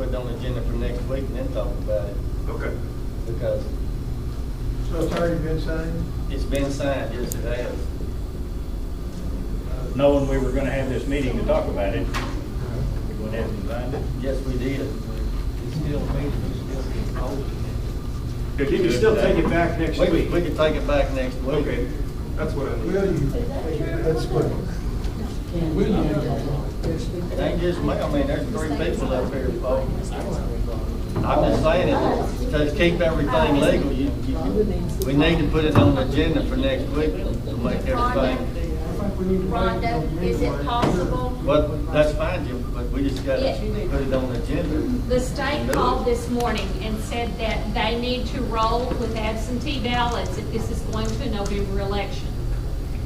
put it on the agenda for next week and then talk about it. Okay. Because So it's already been signed? it's been signed, yes it has. Knowing we were gonna have this meeting to talk about it, we went ahead and signed it. Yes, we did. It's still meeting, it's still being posted. You can still take it back next We week. can take it back next week. Okay, that's what I need. Will you? That's what. Will you? It ain't just me, I mean, there's 3 people up here, folks. I'm just saying, to keep everything legal, we need to put it on the agenda for next week to make everything. Rhonda, is it possible? But that's fine, Jim, but we just gotta put it on the agenda. The state called this morning and said that they need to roll with absentee ballots if this is going to a November election.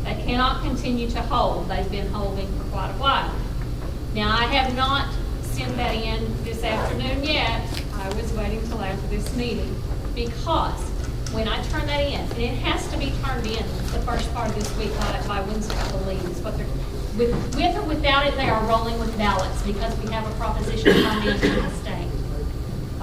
They cannot continue to hold. They've been holding for quite a while. Now, I have not sent that in this afternoon yet. I was waiting till after this meeting because when I turn that in, and it has to be turned in the first part of this week by Wednesday, I believe, is what they're, with or without it, they are rolling with ballots because we have a proposition turned in from the state.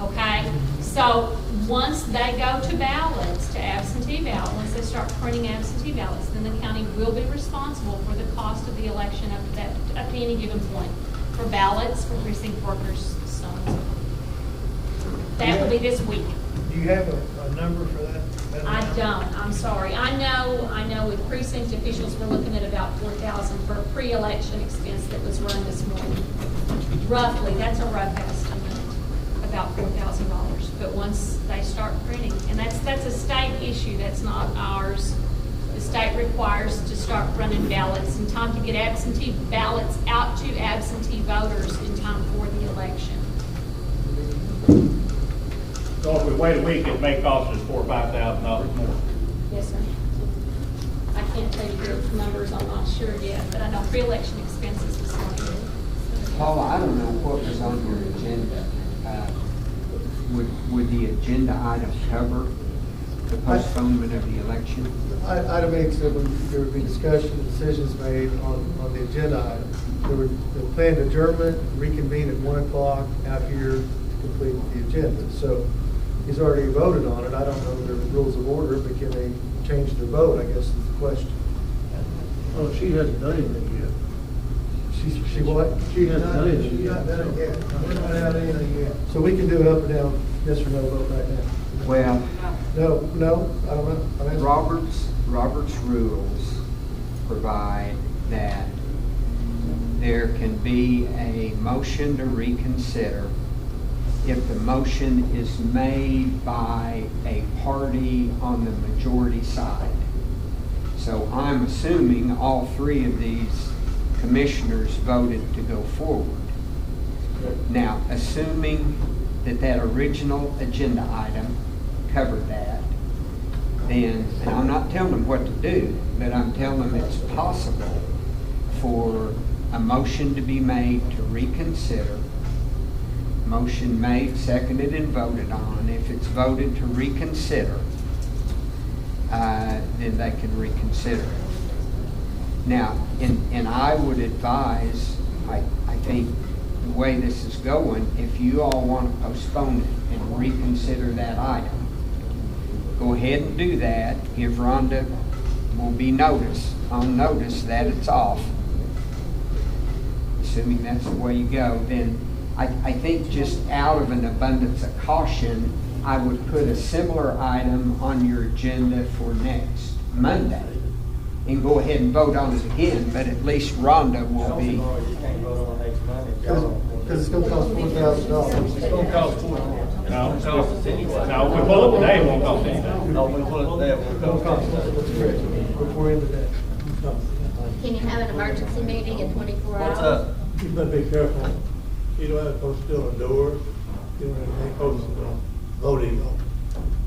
Okay? So once they go to ballots, to absentee ballots, once they start printing absentee ballots, then the county will be responsible for the cost of the election up to any given point, for ballots, for precinct workers, so on and so forth. That will be this week. Do you have a number for that? I don't, I'm sorry. I know with precinct officials, we're looking at about 4,000 for a pre-election expense that was run this morning. Roughly, that's a rough estimate, about $4,000. But once they start printing, and that's a state issue, that's not ours. The state requires to start running ballots in time to get absentee ballots out to absentee voters in time for the election. So if we wait a week, it may cost us $4,000 or $5,000 more. Yes, sir. I can't tell you the numbers, I'm not sure yet, but I know pre-election expenses is something. Paul, I don't know what was on your agenda. Would the agenda item cover the postponement of the election? Item 8 said there would be discussion and decisions made on the agenda item. There were the planned adjournment, reconvene at 1 o'clock out here to complete the agenda. So he's already voted on it. I don't know the rules of order, but can they change their vote, I guess is the question. Oh, she hasn't done anything yet. She what? She hasn't done anything She's not yet. done it yet. We're not out anything yet. So we can do it up or down, yes or no vote right now? Well, No, I don't know. I'm asking. Robert's rules provide that there can be a motion to reconsider if the motion is made by a party on the majority side. So I'm assuming all 3 of these commissioners voted to go forward. Now, assuming that original agenda item covered that, then, and I'm not telling them what to do, but I'm telling them it's possible for a motion to be made to reconsider. Motion made, seconded, and voted on. If it's voted to reconsider, then they can reconsider it. Now, and I would advise, I think the way this is going, if you all want to postpone it and reconsider that item, go ahead and do that. Give Rhonda, will be on notice that it's off. Assuming that's the way you go, then I think just out of an abundance of caution, I would put a similar item on your agenda for next Monday and go ahead and vote on it again, but at least Rhonda will be. You can't vote on next Monday. Because it's going to cost $4,000. It's gonna cost $4,000. No. It's gonna cost us anyway. No, if we pull it today, it won't cost anything. No, we pull it today, it No won't cost, cost us. that's correct, before end of the day. Can you have an emergency meeting in 24 hours? What's up? You better be careful. You don't have to post it on the doors. You don't have to post it on voting on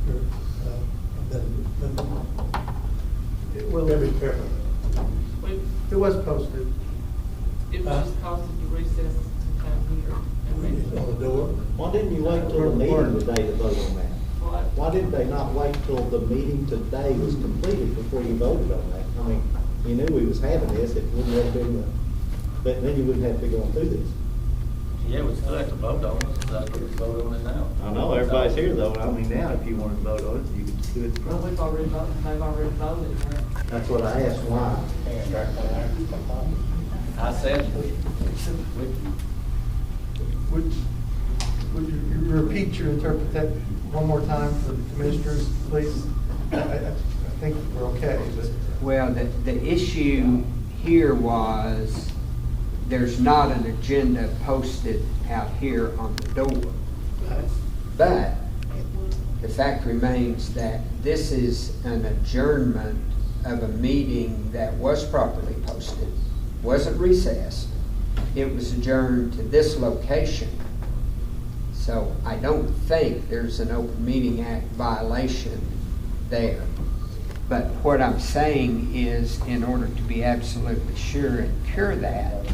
your amendment. Well, You better be careful. it was posted. It was costing you recess to come here. It's on the door. Why didn't you wait till the meeting today to vote on that? What? Why did they not wait till the meeting today was completed before you voted on that? I mean, you knew we was having this, it wouldn't have been, but then you wouldn't have to be going through this. Yeah, we still have to vote on it. So I could vote on it now. I know, everybody's here though, I mean, now, if you wanted to vote on it, you could do it. Well, we've already voted, they've already voted. That's what I asked, why? I said, Would you repeat your interpretation one more time for the commissioners, please? I think we're okay, but. Well, the issue here was, there's not an agenda posted out here on the door. But the fact remains that this is an adjournment of a meeting that was properly posted, wasn't recessed. It was adjourned to this location. So I don't think there's an Open Meeting Act violation there. But what I'm saying is, in order to be absolutely sure and cure that,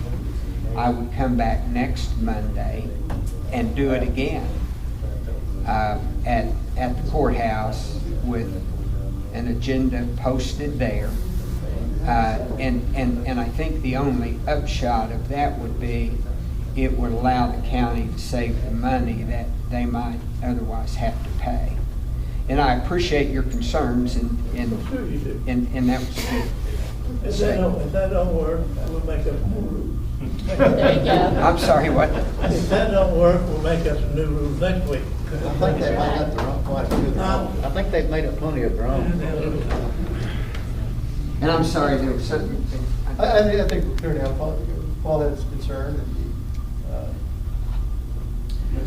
I would come back next Monday and do it again at the courthouse with an agenda posted there. And I think the only upshot of that would be it would allow the county to save the money that they might otherwise have to pay. And I appreciate your concerns, and Sure you do. that was good. If that don't work, we'll make up new rules. There you go. I'm sorry, what? If that don't work, we'll make up some new rules next week. I think they made up their own, quite a few. I think they've made up plenty of their own. And I'm sorry, there was something. I think we're clear now, Paul has concern,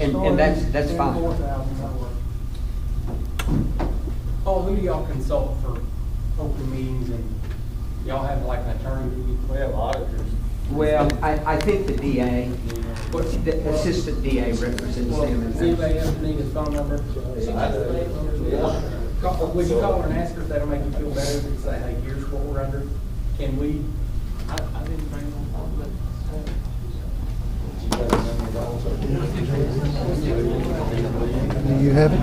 And that's fine. Paul, who do y'all consult for open meetings, and y'all have like an attorney? we have auditors. Well, I think the DA, the assistant DA represents them. Does anybody ever need his phone number? Would you call her and ask her if that'll make you feel better, and say, hey, here's what we're under? Can we? I didn't bring them all, but. Do you have it?